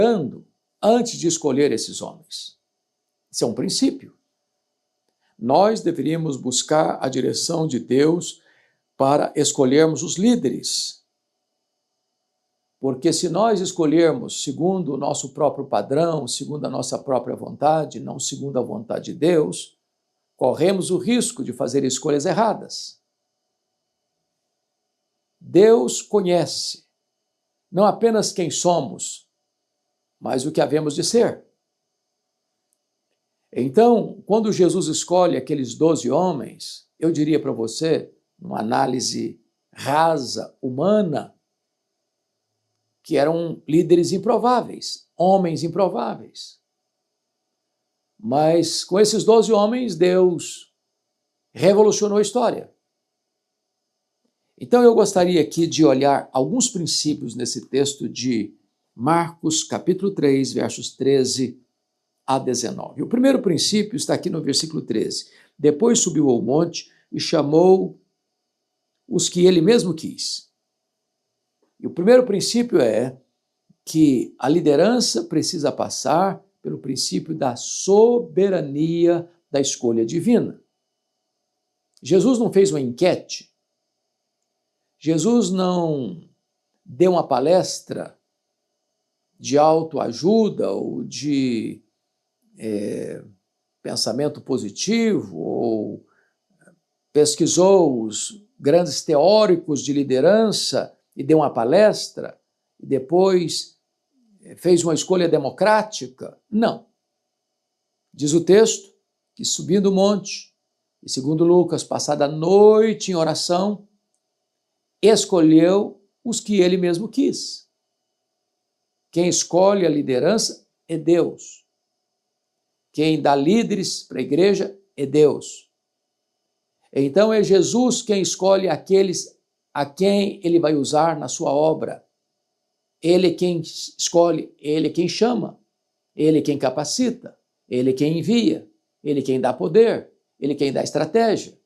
antes de escolher esses homens. Isso é um princípio. Nós deveríamos buscar a direção de Deus para escolhermos os líderes. Porque se nós escolhermos segundo o nosso próprio padrão, segundo a nossa própria vontade, não segundo a vontade de Deus, corremos o risco de fazer escolhas erradas. Deus conhece não apenas quem somos, mas o que havemos de ser. Então, quando Jesus escolhe aqueles 12 homens, eu diria para você, numa análise rasa, humana, que eram líderes improváveis, homens improváveis. Mas com esses 12 homens, Deus revolucionou a história. Então eu gostaria aqui de olhar alguns princípios nesse texto de Marcos, capítulo 3, versos 13 a 19. O primeiro princípio está aqui no versículo 13. Depois subiu ao monte e chamou os que ele mesmo quis. E o primeiro princípio é que a liderança precisa passar pelo princípio da soberania da escolha divina. Jesus não fez uma enquete. Jesus não deu uma palestra de autoajuda ou de pensamento positivo, ou pesquisou os grandes teóricos de liderança e deu uma palestra e depois fez uma escolha democrática. Não. Diz o texto que subindo o monte, e segundo Lucas, passada a noite em oração, escolheu os que ele mesmo quis. Quem escolhe a liderança é Deus. Quem dá líderes para a igreja é Deus. Então é Jesus quem escolhe aqueles a quem ele vai usar na sua obra. Ele é quem escolhe, ele é quem chama, ele é quem capacita, ele é quem envia, ele é quem dá poder, ele é quem dá estratégia.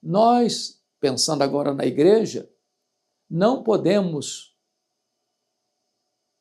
Nós, pensando agora na igreja, não podemos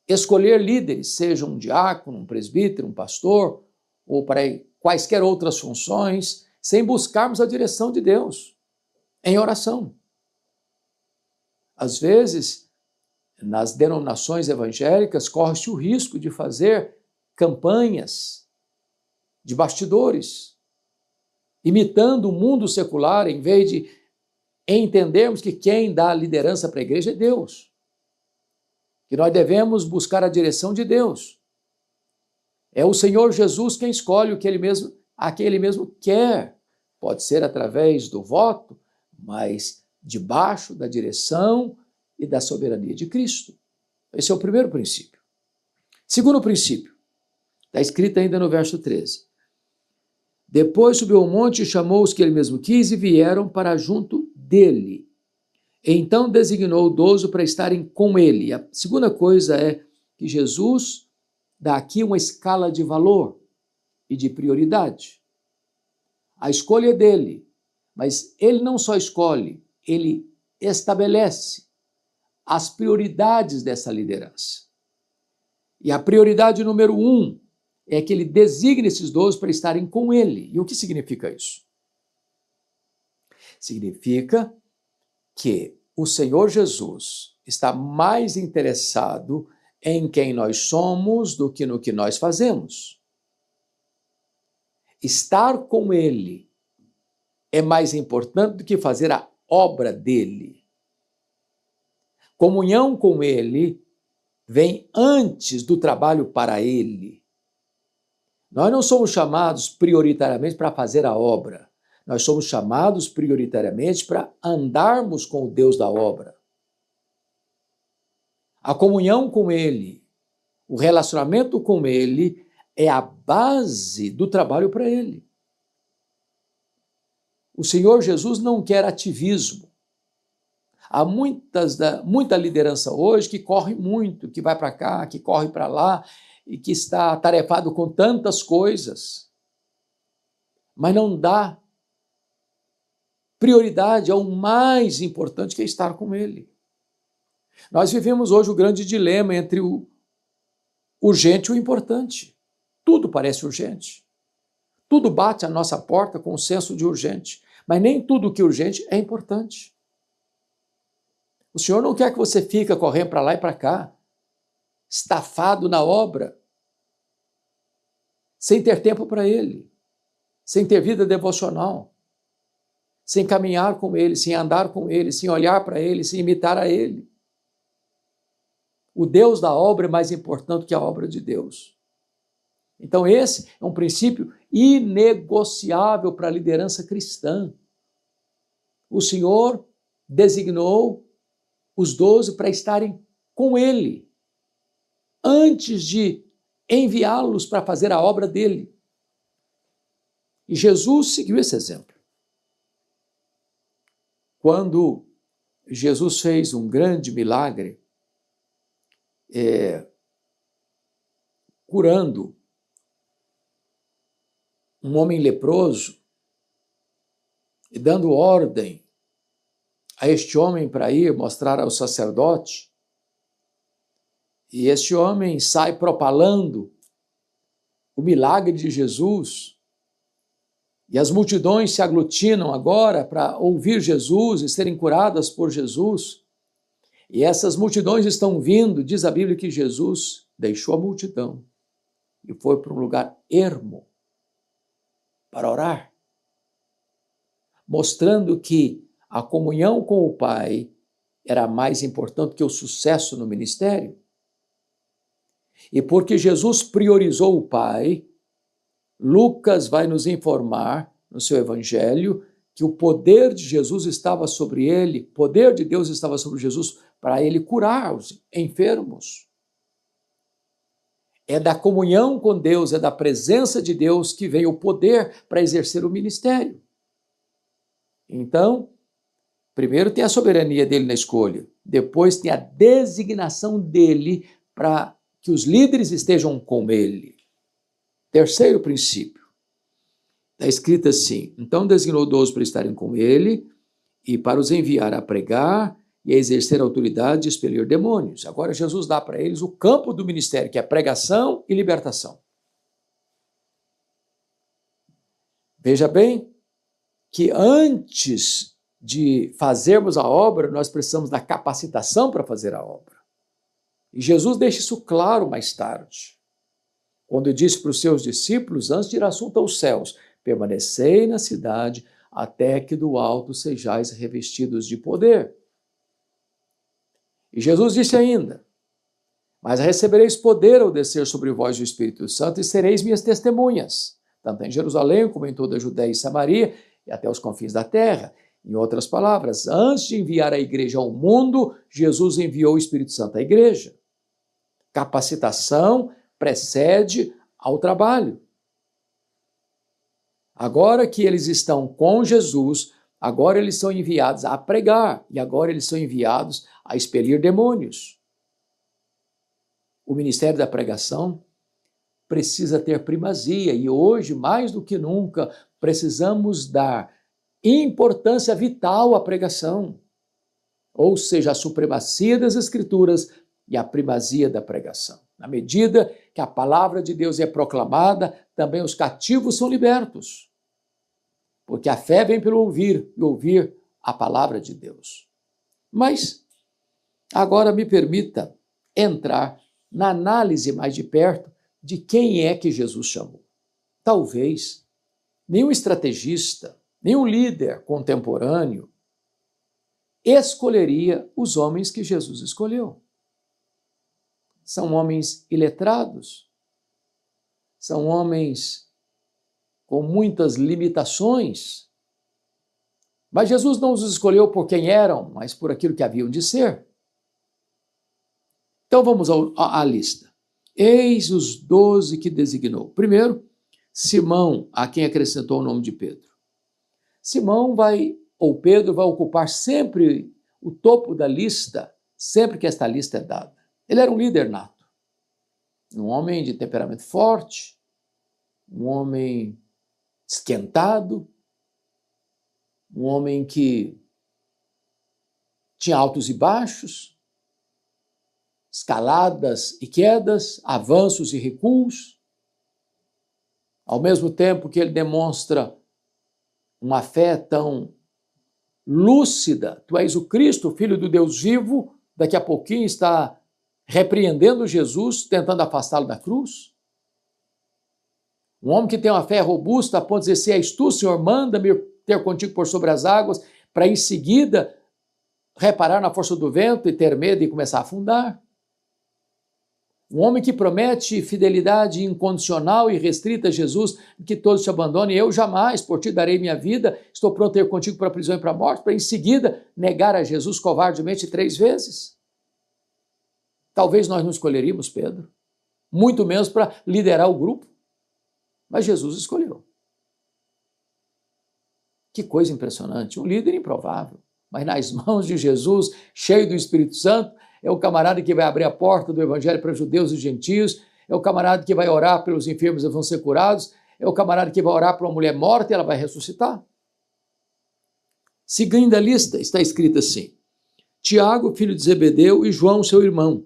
escolher líderes, seja um diácono, um presbítero, um pastor, ou para quaisquer outras funções, sem buscarmos a direção de Deus em oração. Às vezes, nas denominações evangélicas, corre-se o risco de fazer campanhas de bastidores, imitando o mundo secular, em vez de entendermos que quem dá liderança para a igreja é Deus. Que nós devemos buscar a direção de Deus. É o Senhor Jesus quem escolhe o que a quem ele mesmo quer. Pode ser através do voto, mas debaixo da direção e da soberania de Cristo. Esse é o primeiro princípio. Segundo princípio, está escrito ainda no verso 13. Depois subiu ao monte e chamou os que ele mesmo quis e vieram para junto dele. Então designou 12 para estarem com ele. A segunda coisa é que Jesus dá aqui uma escala de valor e de prioridade. A escolha é dele, mas ele não só escolhe, ele estabelece as prioridades dessa liderança. E a prioridade número 1 é que ele designa esses 12 para estarem com ele. E o que significa isso? Significa que o Senhor Jesus está mais interessado em quem nós somos do que no que nós fazemos. Estar com ele é mais importante do que fazer a obra dele. Comunhão com ele vem antes do trabalho para ele. Nós não somos chamados prioritariamente para fazer a obra. Nós somos chamados prioritariamente para andarmos com o Deus da obra. A comunhão com ele, o relacionamento com ele é a base do trabalho para ele. O Senhor Jesus não quer ativismo. Há muita liderança hoje que corre muito, que vai para cá, que corre para lá e que está atarefado com tantas coisas, mas não dá prioridade ao mais importante, que é estar com ele. Nós vivemos hoje o grande dilema entre o urgente ou importante. Tudo parece urgente. Tudo bate à nossa porta com o senso de urgente. Mas nem tudo que é urgente é importante. O Senhor não quer que você fique correndo para lá e para cá, estafado na obra, sem ter tempo para Ele, sem ter vida devocional, sem caminhar com Ele, sem andar com Ele, sem olhar para Ele, sem imitar a Ele. O Deus da obra é mais importante que a obra de Deus. Então esse é um princípio inegociável para a liderança cristã. O Senhor designou os 12 para estarem com Ele, antes de enviá-los para fazer a obra dele. E Jesus seguiu esse exemplo. Quando Jesus fez um grande milagre, curando um homem leproso e dando ordem a este homem para ir mostrar ao sacerdote, e este homem sai propalando o milagre de Jesus, e as multidões se aglutinam agora para ouvir Jesus e serem curadas por Jesus, e essas multidões estão vindo, diz a Bíblia que Jesus deixou a multidão e foi para um lugar ermo para orar, mostrando que a comunhão com o Pai era mais importante que o sucesso no ministério. E porque Jesus priorizou o Pai, Lucas vai nos informar no seu evangelho que o poder de Jesus estava sobre ele, o poder de Deus estava sobre Jesus para ele curar os enfermos. É da comunhão com Deus, é da presença de Deus que vem o poder para exercer o ministério. Então, primeiro tem a soberania dele na escolha, depois tem a designação dele para que os líderes estejam com ele. Terceiro princípio, está escrito assim: então designou 12 para estarem com ele e para os enviar a pregar e a exercer a autoridade de expelir demônios. Agora Jesus dá para eles o campo do ministério, que é pregação e libertação. Veja bem que antes de fazermos a obra, nós precisamos da capacitação para fazer a obra. E Jesus deixa isso claro mais tarde, quando disse para os seus discípulos, antes de ir assunto aos céus: permanecei na cidade até que do alto sejais revestidos de poder. E Jesus disse ainda: mas recebereis poder ao descer sobre vós o Espírito Santo e sereis minhas testemunhas, tanto em Jerusalém como em toda a Judéia e Samaria e até os confins da terra. Em outras palavras, antes de enviar a igreja ao mundo, Jesus enviou o Espírito Santo à igreja. Capacitação precede ao trabalho. Agora que eles estão com Jesus, agora eles são enviados a pregar e agora eles são enviados a expelir demônios. O ministério da pregação precisa ter primazia e hoje, mais do que nunca, precisamos dar importância vital à pregação, ou seja, a supremacia das Escrituras e a primazia da pregação. Na medida que a palavra de Deus é proclamada, também os cativos são libertos, porque a fé vem pelo ouvir e ouvir a palavra de Deus. Mas agora me permita entrar na análise mais de perto de quem é que Jesus chamou. Talvez nenhum estrategista, nenhum líder contemporâneo escolheria os homens que Jesus escolheu. São homens iletrados, são homens com muitas limitações, mas Jesus não os escolheu por quem eram, mas por aquilo que haviam de ser. Então vamos à lista. Eis os 12 que designou. Primeiro, Simão, a quem acrescentou o nome de Pedro. Simão Pedro vai ocupar sempre o topo da lista, sempre que esta lista é dada. Ele era um líder nato, um homem de temperamento forte, um homem esquentado, um homem que tinha altos e baixos. escaladas e quedas, avanços e recuos, ao mesmo tempo que ele demonstra uma fé tão lúcida. Tu és o Cristo, Filho do Deus vivo, daqui a pouquinho está repreendendo Jesus, tentando afastá-lo da cruz. Um homem que tem uma fé robusta a ponto de dizer, se és tu, Senhor, manda-me ter contigo por sobre as águas, para em seguida reparar na força do vento e ter medo e começar a afundar. Um homem que promete fidelidade incondicional e restrita a Jesus, que todos te abandonem, eu jamais, por ti darei minha vida, estou pronto a ir contigo para a prisão e para a morte, para em seguida negar a Jesus covardemente 3 vezes. Talvez nós não escolheríamos Pedro, muito menos para liderar o grupo, mas Jesus escolheu. Que coisa impressionante, um líder improvável, mas nas mãos de Jesus, cheio do Espírito Santo, é o camarada que vai abrir a porta do evangelho para judeus e gentios, é o camarada que vai orar pelos enfermos e vão ser curados, é o camarada que vai orar para uma mulher morta e ela vai ressuscitar. Seguindo a lista, está escrito assim, Tiago, filho de Zebedeu, e João, seu irmão,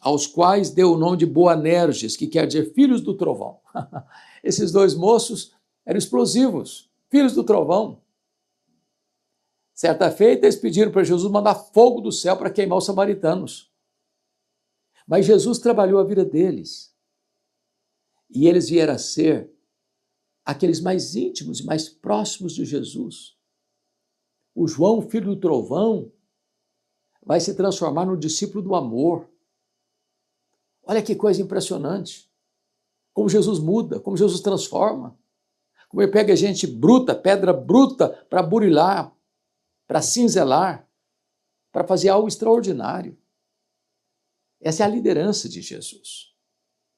aos quais deu o nome de Boanerges, que quer dizer filhos do trovão. Esses 2 moços eram explosivos, filhos do trovão. Certa feita, eles pediram para Jesus mandar fogo do céu para queimar os samaritanos. Mas Jesus trabalhou a vida deles. E eles vieram a ser aqueles mais íntimos e mais próximos de Jesus. O João, filho do trovão, vai se transformar no discípulo do amor. Olha que coisa impressionante. Como Jesus muda, como Jesus transforma. Como ele pega gente bruta, pedra bruta, para burilar, para cinzelar, para fazer algo extraordinário. Essa é a liderança de Jesus,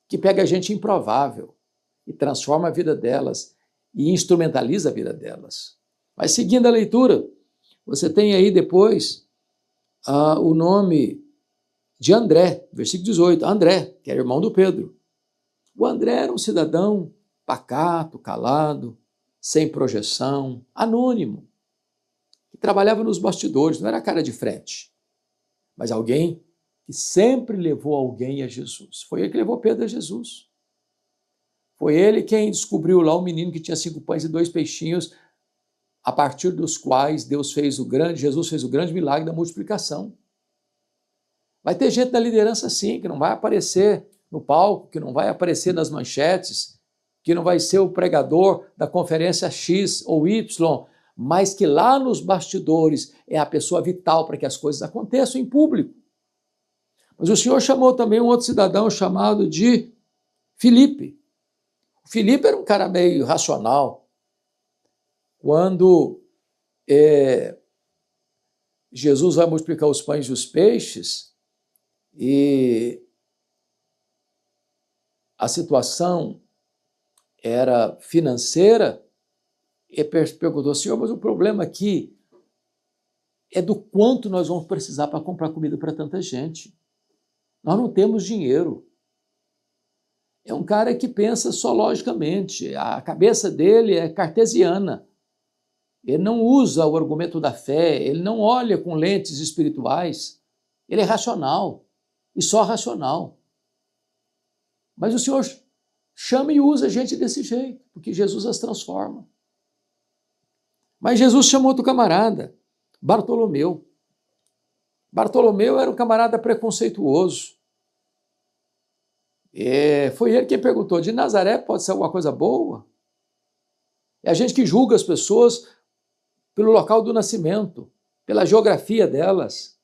que pega gente improvável e transforma a vida delas e instrumentaliza a vida delas. Mas seguindo a leitura, você tem aí depois o nome de André, versículo 18, André, que era irmão do Pedro. O André era um cidadão pacato, calado, sem projeção, anônimo, que trabalhava nos bastidores, não era cara de frente, mas alguém que sempre levou alguém a Jesus. Foi ele que levou Pedro a Jesus. Foi ele quem descobriu lá um menino que tinha 5 pães e 2 peixinhos, a partir dos quais Jesus fez o grande milagre da multiplicação. Vai ter gente da liderança assim, que não vai aparecer no palco, que não vai aparecer nas manchetes, que não vai ser o pregador da conferência X ou Y, mas que lá nos bastidores é a pessoa vital para que as coisas aconteçam em público. Mas o Senhor chamou também um outro cidadão chamado de Filipe. O Filipe era um cara meio racional. Quando Jesus vai multiplicar os pães e os peixes, e a situação era financeira, e perguntou, Senhor, mas o problema aqui é do quanto nós vamos precisar para comprar comida para tanta gente. Nós não temos dinheiro. É um cara que pensa só logicamente, a cabeça dele é cartesiana. Ele não usa o argumento da fé, ele não olha com lentes espirituais, ele é racional, e só racional. Mas o Senhor chama e usa gente desse jeito, porque Jesus as transforma. Mas Jesus chamou outro camarada, Bartolomeu. Bartolomeu era um camarada preconceituoso. Foi ele quem perguntou, de Nazaré pode ser alguma coisa boa? É a gente que julga as pessoas pelo local do nascimento, pela geografia delas.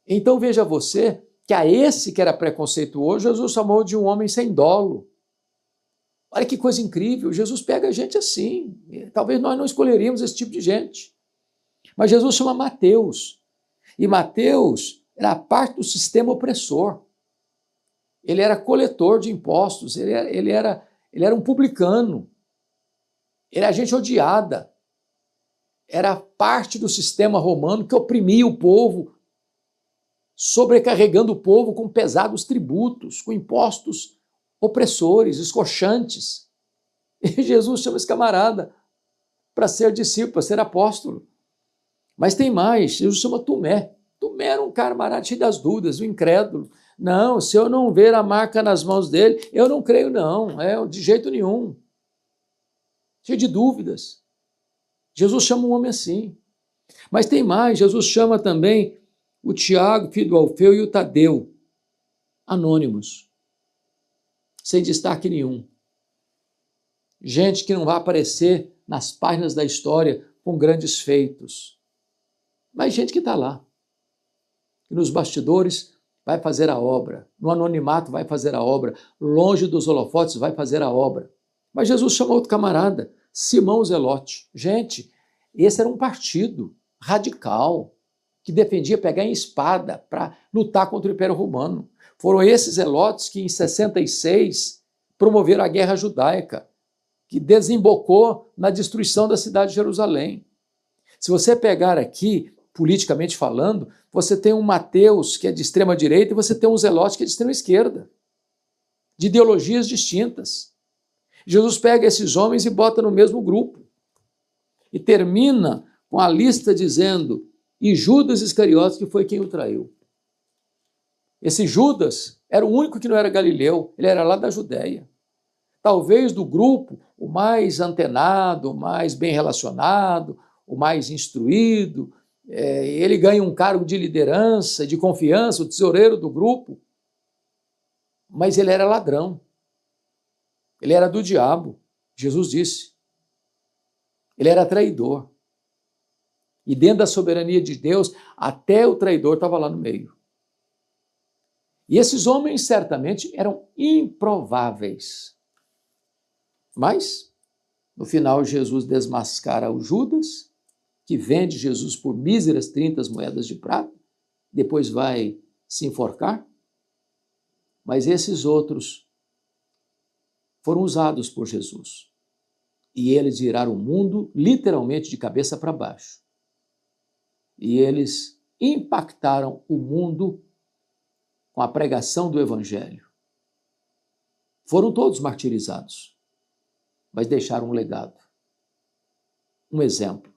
Então veja você que a esse que era preconceituoso, Jesus chamou de um homem sem dolo. Olha que coisa incrível, Jesus pega a gente assim. Talvez nós não escolheríamos esse tipo de gente. Mas Jesus chama Mateus. E Mateus era parte do sistema opressor. Ele era coletor de impostos, ele era um publicano. Ele era gente odiada. Era parte do sistema romano que oprimia o povo, sobrecarregando o povo com pesados tributos, com impostos opressores, escorchantes. E Jesus chama esse camarada para ser discípulo, para ser apóstolo. Mas tem mais, Jesus chama Tomé. do mero camarada cheio das dúvidas, o incrédulo. Não, se eu não ver a marca nas mãos dele, eu não creio não, de jeito nenhum. Cheio de dúvidas. Jesus chama um homem assim. Mas tem mais, Jesus chama também o Tiago, filho do Alfeu, e o Tadeu, anônimos, sem destaque nenhum. Gente que não vai aparecer nas páginas da história com grandes feitos, mas gente que está lá, que nos bastidores vai fazer a obra, no anonimato vai fazer a obra, longe dos holofotes vai fazer a obra. Mas Jesus chamou outro camarada, Simão Zelote. Gente, esse era um partido radical, que defendia pegar em espada para lutar contra o Império Romano. Foram esses zelotes que, em 66, promoveram a Guerra Judaica, que desembocou na destruição da cidade de Jerusalém. Se você pegar aqui, politicamente falando, você tem um Mateus, que é de extrema direita, e você tem um Zelote, que é de extrema esquerda, de ideologias distintas. Jesus pega esses homens e bota no mesmo grupo. E termina com a lista dizendo: e Judas Iscariotes, que foi quem o traiu. Esse Judas era o único que não era galileu, ele era lá da Judéia. Talvez do grupo, o mais antenado, o mais bem relacionado, o mais instruído, ele ganha um cargo de liderança, de confiança, o tesoureiro do grupo, mas ele era ladrão, ele era do diabo, Jesus disse. Ele era traidor. E dentro da soberania de Deus, até o traidor estava lá no meio. E esses homens certamente eram improváveis. Mas, no final, Jesus desmascara o Judas, que vende Jesus por míseras 30 moedas de prata, depois vai se enforcar. Mas esses outros foram usados por Jesus. E eles viraram o mundo literalmente de cabeça para baixo. E eles impactaram o mundo com a pregação do Evangelho. Foram todos martirizados, mas deixaram um legado, um exemplo,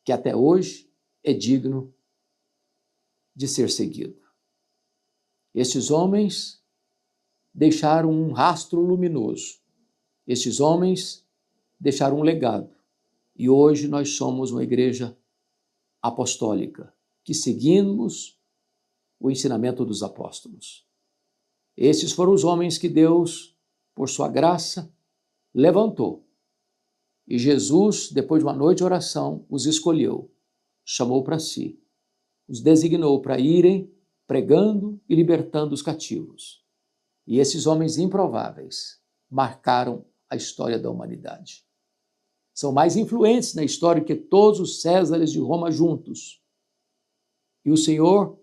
que até hoje é digno de ser seguido. Estes homens deixaram um rastro luminoso. Estes homens deixaram um legado. E hoje nós somos uma igreja apostólica, que seguimos o ensinamento dos apóstolos. Esses foram os homens que Deus, por sua graça, levantou. E Jesus, depois de uma noite de oração, os escolheu, chamou para si, os designou para irem pregando e libertando os cativos. E esses homens improváveis marcaram a história da humanidade. São mais influentes na história que todos os Césares de Roma juntos. E o Senhor,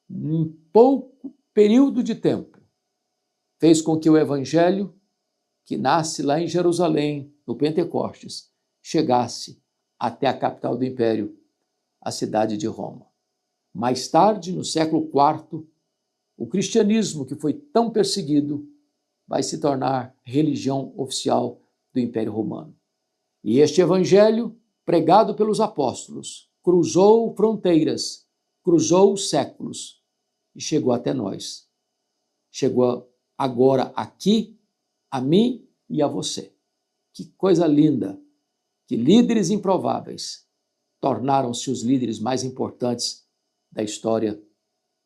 em pouco período de tempo, fez com que o Evangelho, que nasce lá em Jerusalém, no Pentecostes, chegasse até a capital do Império, a cidade de Roma. Mais tarde, no século IV, o cristianismo, que foi tão perseguido, vai se tornar religião oficial do Império Romano. E este evangelho, pregado pelos apóstolos, cruzou fronteiras, cruzou séculos e chegou até nós. Chegou agora aqui, a mim e a você. Que coisa linda! Que líderes improváveis tornaram-se os líderes mais importantes da história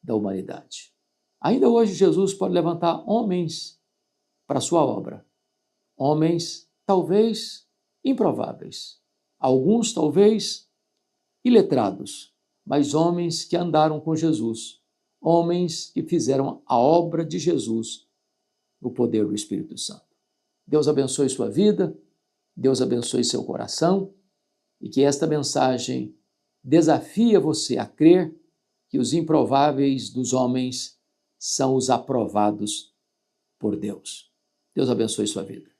da humanidade. Ainda hoje Jesus pode levantar homens para a sua obra. Homens, talvez, improváveis. Alguns, talvez, iletrados, mas homens que andaram com Jesus. Homens que fizeram a obra de Jesus no poder do Espírito Santo. Deus abençoe sua vida, Deus abençoe seu coração e que esta mensagem desafie você a crer que os improváveis dos homens são os aprovados por Deus. Deus abençoe sua vida.